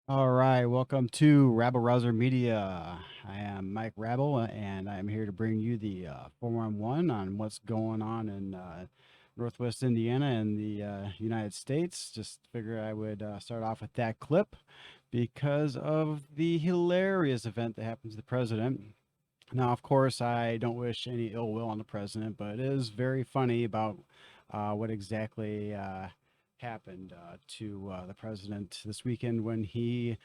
All right, welcome to Rabble Rouser Media. I am Mike Rabble, and I'm here to bring you the 411 on what's going on in Northwest Indiana and the United States. Just figure I would start off with that clip because of the hilarious event that happened to the president. Now, of course, I don't wish any ill will on the president, but it is very funny about what exactly happened to the president this weekend when he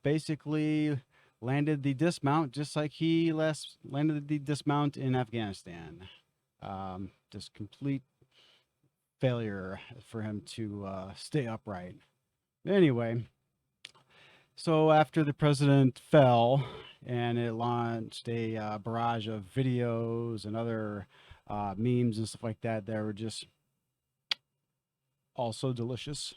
basically landed the dismount just like he last landed the dismount in Afghanistan. Just complete failure for him to stay upright. Anyway, so after the president fell, and it launched a barrage of videos and other memes and stuff like that that were just also delicious.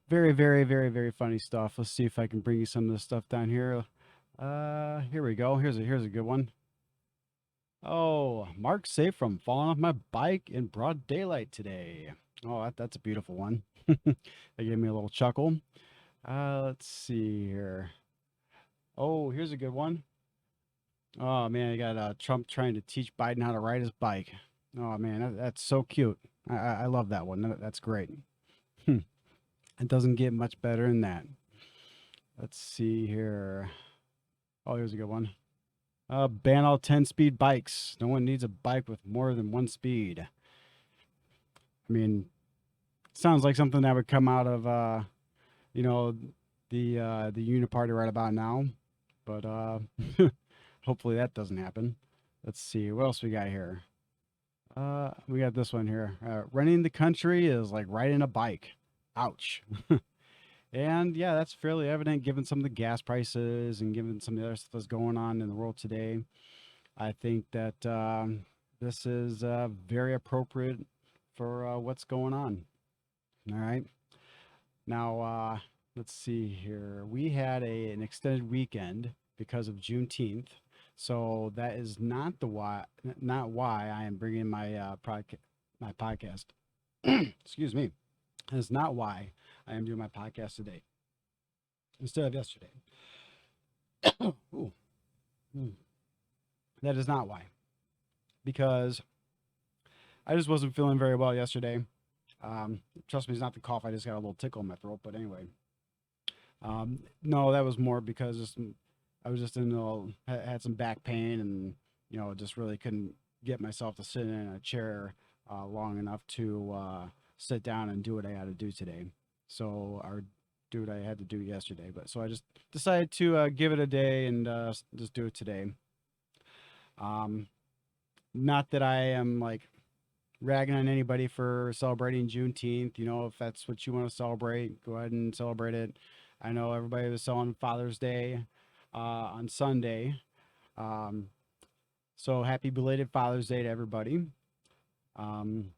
Very, very, very, very funny stuff. Let's see if I can bring you some of this stuff down here. Here we go. Here's a good one. Oh, Mark safe from falling off my bike in broad daylight today. Oh, that's a beautiful one. That gave me a little chuckle. Let's see here. Oh, here's a good one. Oh man, you got Trump trying to teach Biden how to ride his bike. Oh man, that's so cute. I love that one. That's great. Hmm. It doesn't get much better than that. Let's see here. Oh, here's a good one. Ban all 10-speed bikes. No one needs a bike with more than one speed. I mean, sounds like something that would come out of you know, the Uniparty right about now. But hopefully that doesn't happen. Let's see what else we got here. We got this one here. Running the country is like riding a bike. Ouch. And yeah, that's fairly evident given some of the gas prices and given some of the other stuff that's going on in the world today. I think that this is very appropriate for what's going on. All right. Now, let's see here. We had an extended weekend because of Juneteenth. So that is not why I am bringing my podcast. Excuse me. That is not why I am doing my podcast today instead of yesterday. Ooh, mm. That is not why, because I just wasn't feeling very well yesterday. Trust me, it's not the cough. I just got a little tickle in my throat. But anyway, no, that was more because I was just had some back pain, and just really couldn't get myself to sit in a chair long enough to sit down and do what I had to do today. So, or do what I had to do yesterday. But so I just decided to give it a day and just do it today. Um, Not that I am like ragging on anybody for celebrating Juneteenth. If that's what you want to celebrate, go ahead and celebrate it. I know everybody was celebrating Father's Day on Sunday. Um, so happy belated Father's Day to everybody. Um,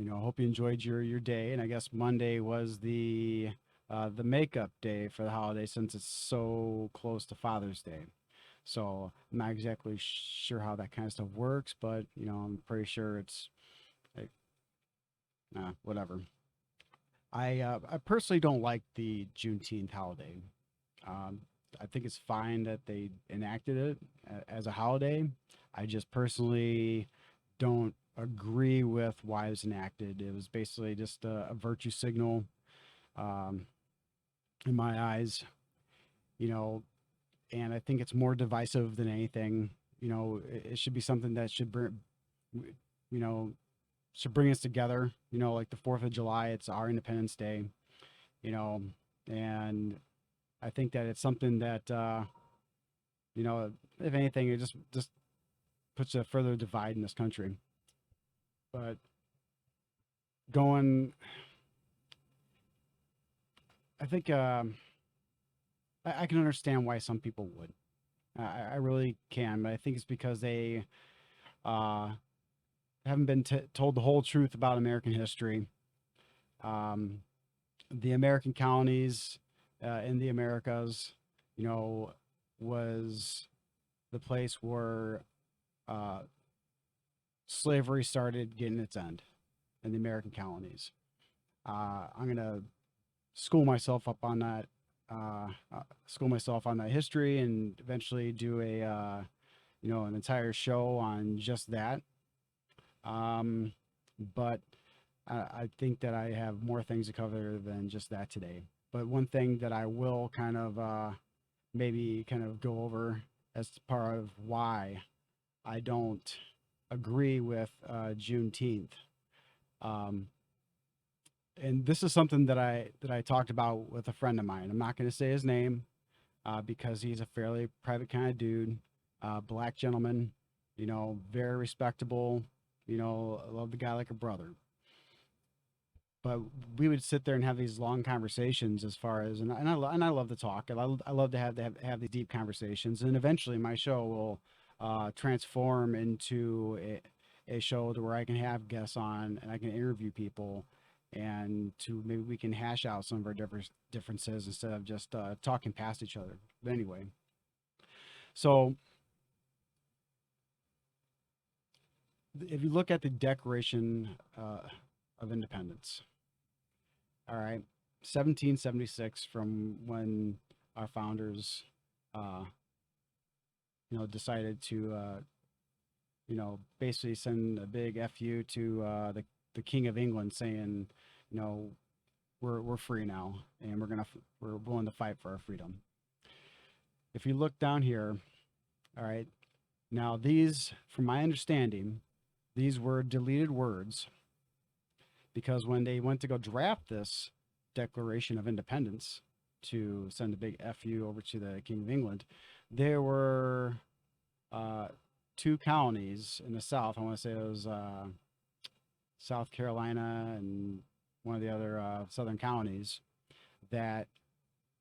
hope you enjoyed your day. And I guess Monday was the makeup day for the holiday since it's so close to Father's Day. So I'm not exactly sure how that kind of stuff works, but I'm pretty sure it's like, whatever. I personally don't like the Juneteenth holiday. Um, I think it's fine that they enacted it as a holiday. I just personally don't agree with why it was enacted. It was basically just a virtue signal, um, in my eyes, you know, and I think it's more divisive than anything. It should be something that you know, should bring us together. Like the 4th of July, it's our Independence Day, you know, and I think that it's something that, if anything, it just puts a further divide in this country. But going, I think I can understand why some people would. I really can, but I think it's because they uh, haven't been told the whole truth about American history. Um, the American colonies in the Americas, you know, was the place where uh, slavery started getting its end in the American colonies. I'm gonna school myself up on that school myself on that history and eventually do a an entire show on just that. Um, but I think that I have more things to cover than just that today. But one thing that I will kind of maybe kind of go over as part of why I don't agree with Juneteenth. Um, and this is something that I talked about with a friend of mine. I'm not going to say his name because he's a fairly private kind of dude, black gentleman, very respectable. I love the guy like a brother. But we would sit there and have these long conversations as far as and I love to talk. I love to have these deep conversations, and eventually my show will transform into a show to where I can have guests on and I can interview people, and to maybe we can hash out some of our differences instead of just talking past each other. But anyway, so if you look at the Declaration of Independence, all right, 1776, from when our founders, uh, decided to, basically send a big fu to the King of England, saying, you know, we're free now, and we're willing to fight for our freedom. If you look down here, all right, now these, from my understanding, these were deleted words because when they went to go draft this Declaration of Independence to send a big fu over to the King of England, there were two counties in the South. I want to say it was South Carolina and one of the other southern counties that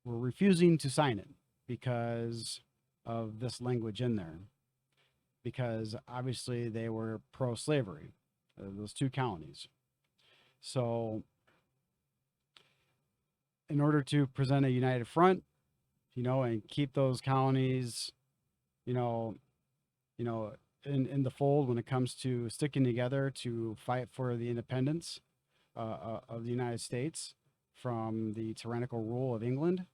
were refusing to sign it because of this language in there. Because obviously they were pro-slavery, those two counties. So, in order to present a united front, and keep those colonies, you know, in the fold when it comes to sticking together to fight for the independence of the United States from the tyrannical rule of England,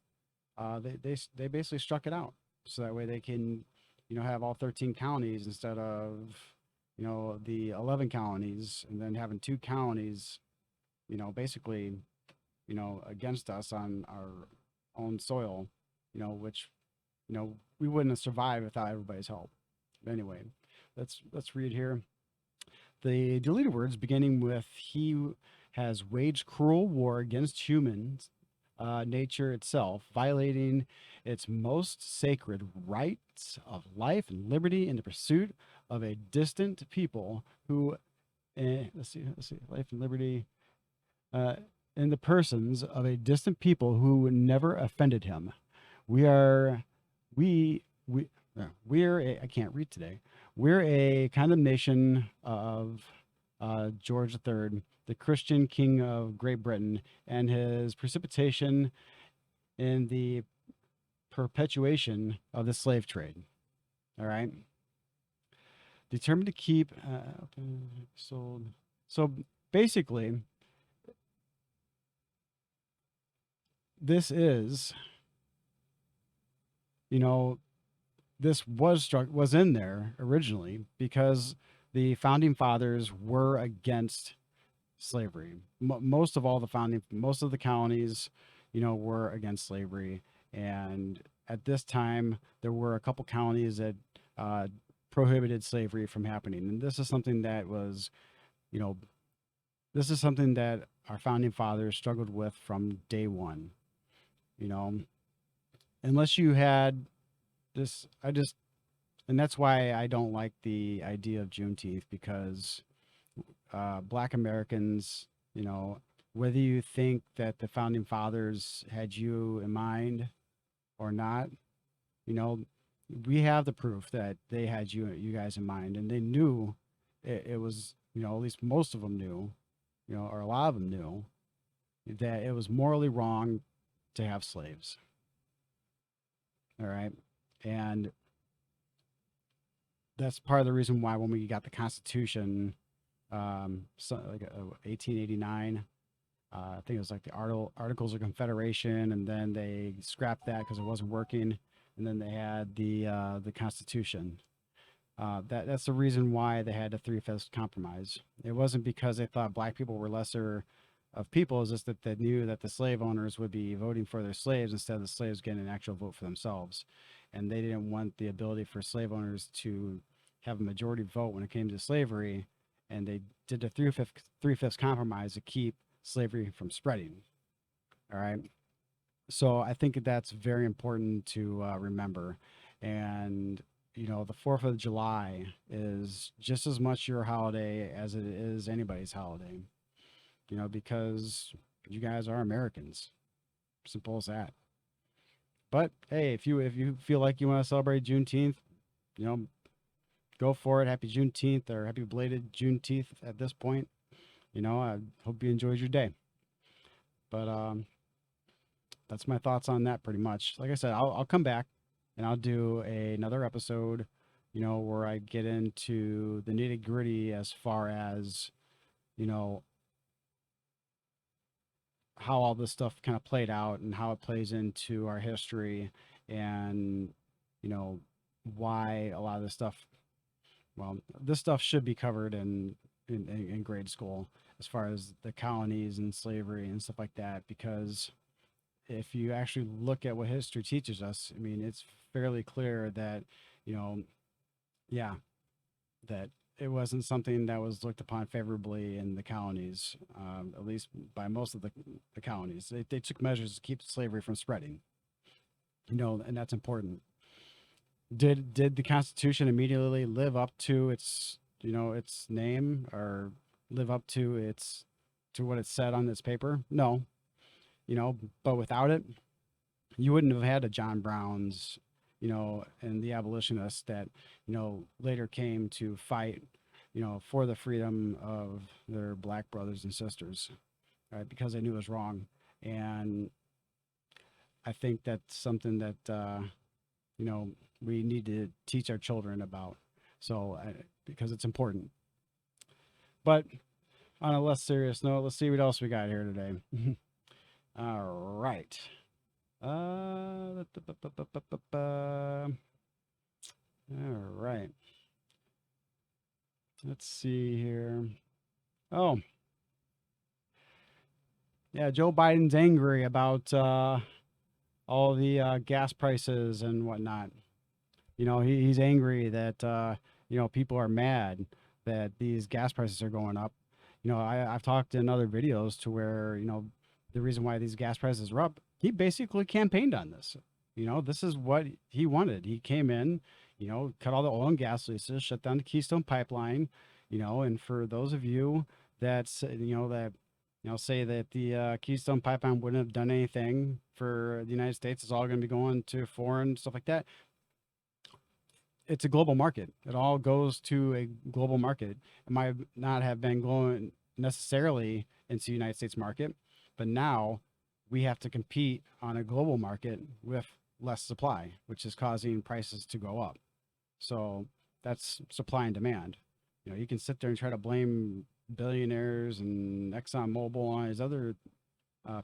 they basically struck it out so that way they can, have all 13 counties instead of, the 11 counties, and then having two counties, basically, against us on our own soil, which, we wouldn't have survived without everybody's help. But anyway, let's read here. The deleted words beginning with "He has waged cruel war against humans, nature itself, violating its most sacred rights of life and liberty in the pursuit of a distant people who, let's see, life and liberty, in the persons of a distant people who never offended him. We are, we, we're a, I can't read today. We're a condemnation of George III, the Christian King of Great Britain, and his precipitation in the perpetuation of the slave trade. All right. Determined to keep sold. So basically, this is, this was in there originally because the founding fathers were against slavery. Most of the counties, were against slavery. And at this time, there were a couple counties that prohibited slavery from happening. And this is something that was, this is something that our founding fathers struggled with from day one. Unless you had this, and that's why I don't like the idea of Juneteenth, because Black Americans, whether you think that the founding fathers had you in mind or not, we have the proof that they had you guys in mind, and they knew it was, at least most of them knew, or a lot of them knew that it was morally wrong to have slaves. All right. And that's part of the reason why when we got the Constitution, 1889, I think it was like the Articles of Confederation, and then they scrapped that because it wasn't working, and then they had the Constitution. That's the reason why they had the three-fifths compromise. It wasn't because they thought black people were lesser of people. It's just that they knew that the slave owners would be voting for their slaves instead of the slaves getting an actual vote for themselves, and they didn't want the ability for slave owners to have a majority vote when it came to slavery, and they did the three-fifths compromise to keep slavery from spreading. All right. So I think that's very important to remember. And, the 4th of July is just as much your holiday as it is anybody's holiday, because you guys are Americans. Simple as that. But hey, if you feel like you want to celebrate Juneteenth, you know, go for it. Happy Juneteenth, or happy belated Juneteenth at this point. I hope you enjoyed your day. But that's my thoughts on that pretty much. Like I said, I'll come back and I'll do another episode, where I get into the nitty gritty as far as, you know, how all this stuff kind of played out and how it plays into our history, and, you know, why a lot of this stuff, well, this stuff should be covered in grade school, as far as the colonies and slavery and stuff like that, because if you actually look at what history teaches us, I mean, it's fairly clear that, you know, yeah, that it wasn't something that was looked upon favorably in the colonies, at least by most of the colonies. They took measures to keep slavery from spreading, and that's important. Did the Constitution immediately live up to its name, or live up to what it said on this paper? No, but without it, you wouldn't have had a John Brown's, and the abolitionists that, later came to fight, for the freedom of their black brothers and sisters, right? Because they knew it was wrong. And I think that's something that, we need to teach our children about. So, because it's important. But on a less serious note, let's see what else we got here today. All right. All right. Let's see here. Oh, yeah. Joe Biden's angry about all the gas prices and whatnot. He's angry that people are mad that these gas prices are going up. I've talked in other videos to where the reason why these gas prices are up, he basically campaigned on this. This is what he wanted. He came in, cut all the oil and gas leases, shut down the Keystone Pipeline, and for those of you that say that the Keystone Pipeline wouldn't have done anything for the United States, it's all going to be going to foreign stuff like that. It's a global market. It all goes to a global market. It might not have been going necessarily into the United States market, but now we have to compete on a global market with less supply, which is causing prices to go up. So that's supply and demand. You can sit there and try to blame billionaires and ExxonMobil and these other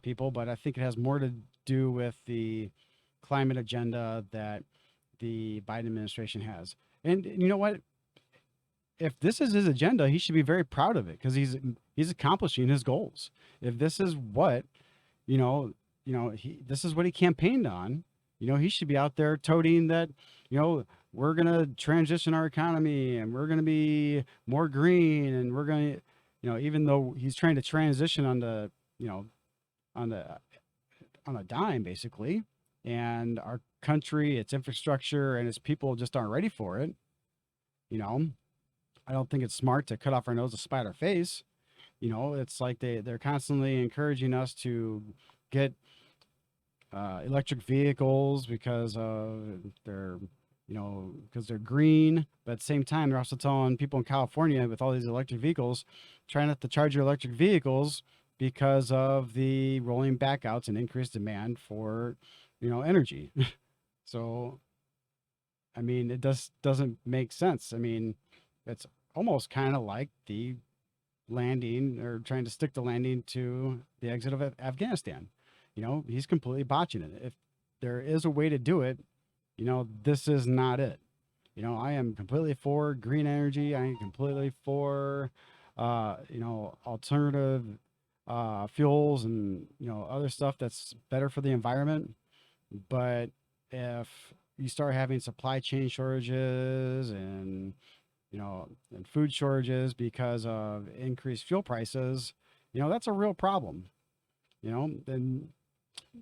people, but I think it has more to do with the climate agenda that the Biden administration has. And you know what? If this is his agenda, he should be very proud of it, because he's accomplishing his goals. If this is what, this is what he campaigned on, he should be out there toting that, we're going to transition our economy and we're going to be more green, and we're going to, even though he's trying to transition on the, on a dime basically, and our country, its infrastructure, and its people just aren't ready for it. I don't think it's smart to cut off our nose to spite our face. It's like they're constantly encouraging us to get electric vehicles because they're because they're green, but at the same time they're also telling people in California with all these electric vehicles, try not to charge your electric vehicles because of the rolling backouts and increased demand for energy. So I mean, it doesn't make sense. I mean, it's almost kind of like the landing or trying to stick the landing to the exit of Afghanistan. You know, he's completely botching it. If there is a way to do it, you know, this is not it. You know, I am completely for green energy. I am completely for, you know, alternative fuels and, you know, other stuff that's better for the environment. But if you start having supply chain shortages and, you know, and food shortages because of increased fuel prices, you know, that's a real problem. You know, and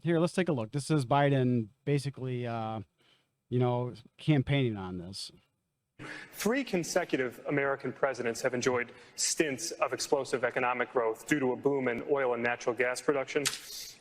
here, let's take a look. This is Biden basically, you know, campaigning on this. 3 consecutive American presidents have enjoyed stints of explosive economic growth due to a boom in oil and natural gas production.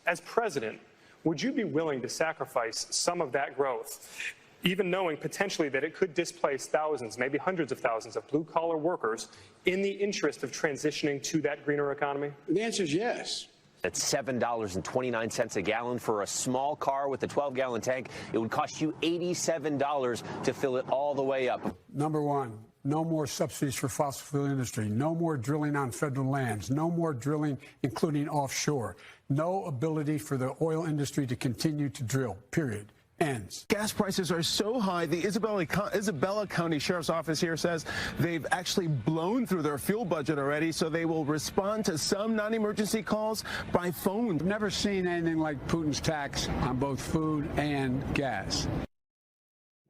As president, would you be willing to sacrifice some of that growth, even knowing potentially that it could displace thousands, maybe hundreds of thousands of blue-collar workers in the interest of transitioning to that greener economy? The answer is yes. At $7.29 a gallon for a small car with a 12-gallon tank, it would cost you $87 to fill it all the way up. Number one, no more subsidies for fossil fuel industry. No more drilling on federal lands. No more drilling, including offshore. No ability for the oil industry to continue to drill, period. Ends. Gas prices are so high, the Isabella County Sheriff's Office here says they've actually blown through their fuel budget already, so they will respond to some non-emergency calls by phone. I've never seen anything like Putin's tax on both food and gas.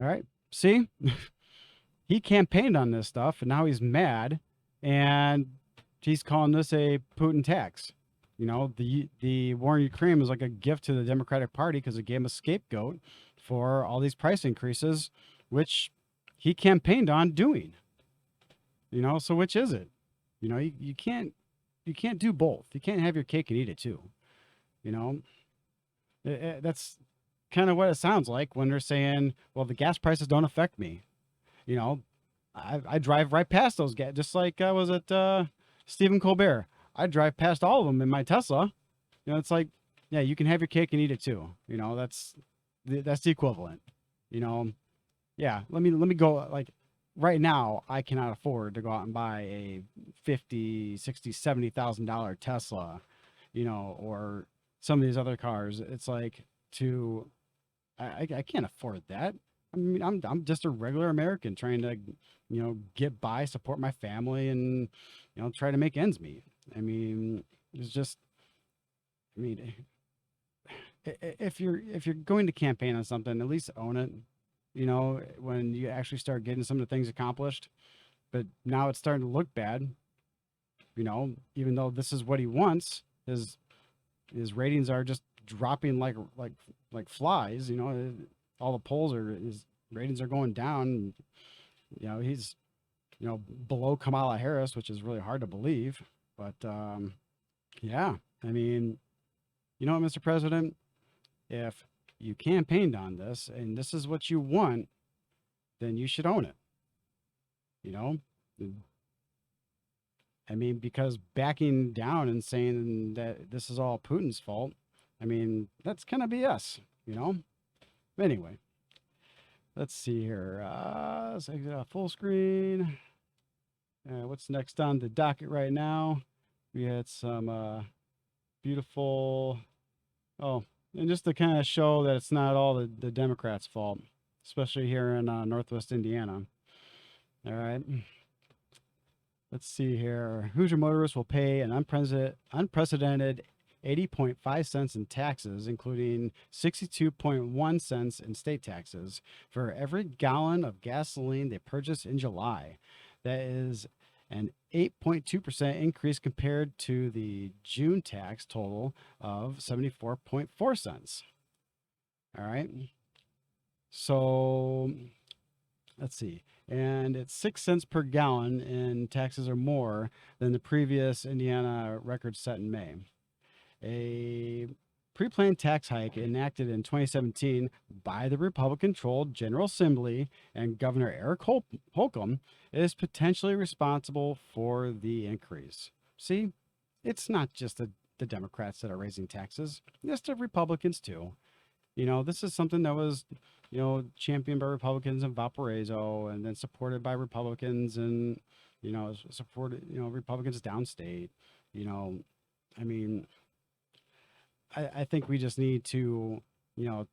All right. See, he campaigned on this stuff and now he's mad and he's calling this a Putin tax. You know, the war in Ukraine was like a gift to the Democratic Party because it gave him a scapegoat for all these price increases, which he campaigned on doing. You know, so which is it? You know, you can't do both. You can't have your cake and eat it too. You know, that's kind of what it sounds like when they're saying, well, the gas prices don't affect me. You know, I drive right past those gas, just like I was at Stephen Colbert. I drive past all of them in my Tesla. You know, it's like, yeah, you can have your cake and eat it too. You know, that's the equivalent. You know, yeah. Let me go. Like right now, I cannot afford to go out and buy a $50,000, $60,000, $70,000 Tesla. You know, or some of these other cars. It's like I can't afford that. I mean, I'm just a regular American trying to, you know, get by, support my family, and you know, try to make ends meet. I mean, it's just, I mean, if you're going to campaign on something, at least own it. You know, when you actually start getting some of the things accomplished. But now it's starting to look bad. You know, even though this is what he wants, his ratings are just dropping like flies. You know, all the polls his ratings are going down. You know, he's, you know, below Kamala Harris, which is really hard to believe. But, yeah, I mean, you know what, Mr. President, if you campaigned on this and this is what you want, then you should own it. You know, I mean, because backing down and saying that this is all Putin's fault, I mean, that's kind of BS, you know? Anyway, let's see here. Let's exit out full screen. What's next on the docket right now? We had some beautiful, and just to kind of show that it's not all the Democrats' fault, especially here in Northwest Indiana. All right. Let's see here. Hoosier motorists will pay an unprecedented 80.5 cents in taxes, including 62.1 cents in state taxes for every gallon of gasoline they purchase in July. That is an 8.2% increase compared to the June tax total of 74.4 cents. All right. So let's see. And it's 6 cents per gallon in taxes or more than the previous Indiana record set in May. A pre-planned tax hike enacted in 2017 by the Republican-controlled General Assembly and Governor Eric Holcomb is potentially responsible for the increase. See, it's not just the Democrats that are raising taxes, it's the Republicans too. You know, this is something that was, you know, championed by Republicans in Valparaiso and then supported by Republicans in, you know, supported, you know, Republicans downstate, you know, I mean, I think we just need to, you know,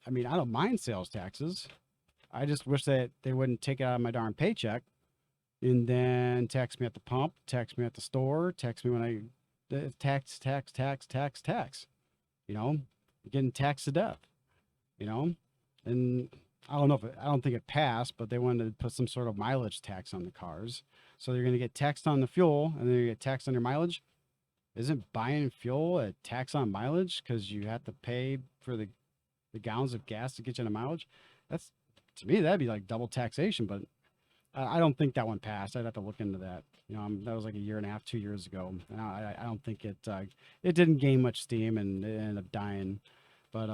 I mean, I don't mind sales taxes. I just wish that they wouldn't take it out of my darn paycheck and then tax me at the pump, tax me at the store, tax me when tax. You know, getting taxed to death. You know, and I don't know if I don't think it passed, but they wanted to put some sort of mileage tax on the cars. So you're going to get taxed on the fuel, and then you get taxed on your mileage. Isn't buying fuel a tax on mileage because you have to pay for the gallons of gas to get you the mileage? That's, to me, that'd be like double taxation, but I don't think that one passed. I'd have to look into that. You know, that was like a year and a half, 2 years ago. And I don't think it didn't gain much steam, and it ended up dying. But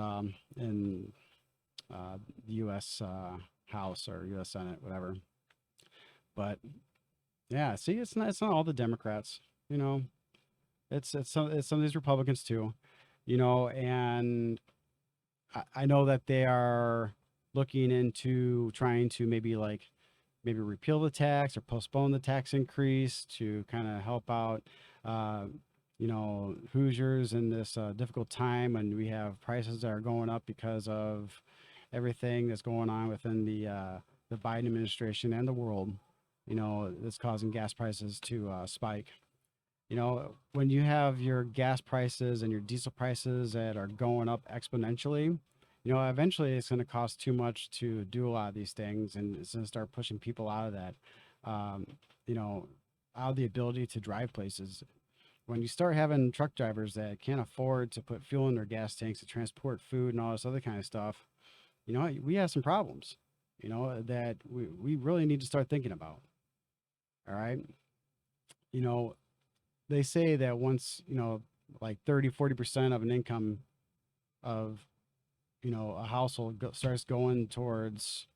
in the U.S. House or U.S. Senate, whatever. But yeah, see, it's not all the Democrats. You know, it's some of these Republicans too. You know, and I know that they are looking into trying to maybe repeal the tax or postpone the tax increase to kind of help out, you know, Hoosiers in this difficult time when we have prices that are going up because of everything that's going on within the Biden administration and the world, you know, that's causing gas prices to spike. You know, when you have your gas prices and your diesel prices that are going up exponentially, you know, eventually it's going to cost too much to do a lot of these things, and it's going to start pushing people out of that, you know, out of the ability to drive places. When you start having truck drivers that can't afford to put fuel in their gas tanks to transport food and all this other kind of stuff, you know, we have some problems, you know, that we really need to start thinking about. All right. You know, they say that once, you know, like 30-40% of an income of, you know, a household starts going towards,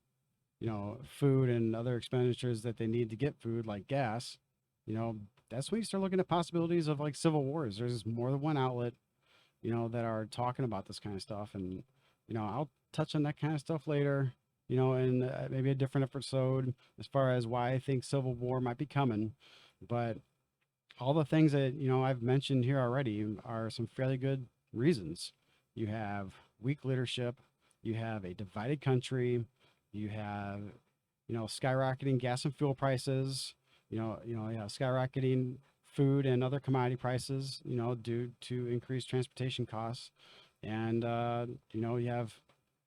you know, food and other expenditures that they need to get food, like gas, you know, that's when you start looking at possibilities of like civil wars. There's more than one outlet, you know, that are talking about this kind of stuff. And, you know, I'll touch on that kind of stuff later, you know, in maybe a different episode as far as why I think civil war might be coming. But all the things that, you know, I've mentioned here already are some fairly good reasons. You have weak leadership, you have a divided country, you have, you know, skyrocketing gas and fuel prices, you know, skyrocketing food and other commodity prices, you know, due to increased transportation costs. And, you know, you have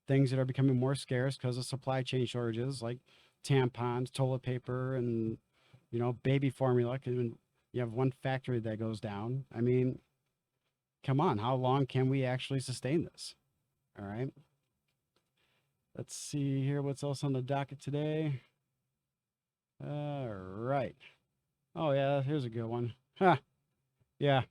things that are becoming more scarce because of supply chain shortages, like tampons, toilet paper, and, you know, baby formula. And you have one factory that goes down. I mean, come on, how long can we actually sustain this? All right. Let's see here. What's else on the docket today? All right. Oh, yeah, here's a good one. Huh. Yeah.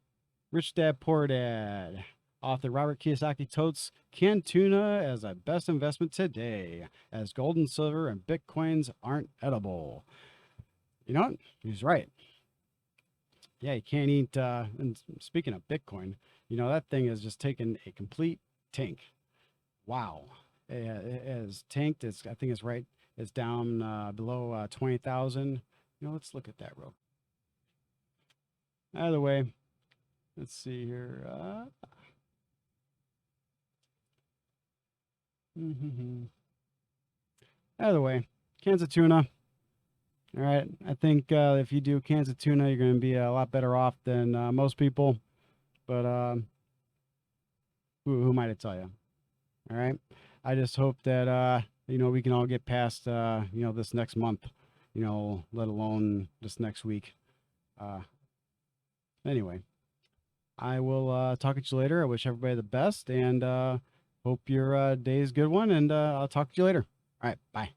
Rich Dad, Poor Dad. Author Robert Kiyosaki totes canned tuna as a best investment today, as gold and silver and Bitcoins aren't edible. You know what? He's right. Yeah, you can't eat. And speaking of Bitcoin, you know, that thing has just taken a complete tank. Wow. It has tanked. I think it's right. It's down below 20,000. You know, let's look at that real. Either way, let's see here. Either way, cans of tuna. All right. I think if you do cans of tuna, you're going to be a lot better off than most people. But who might I tell you? All right. I just hope that, you know, we can all get past, you know, this next month, you know, let alone this next week. Anyway, I will talk to you later. I wish everybody the best, and hope your day is a good one, and I'll talk to you later. All right. Bye.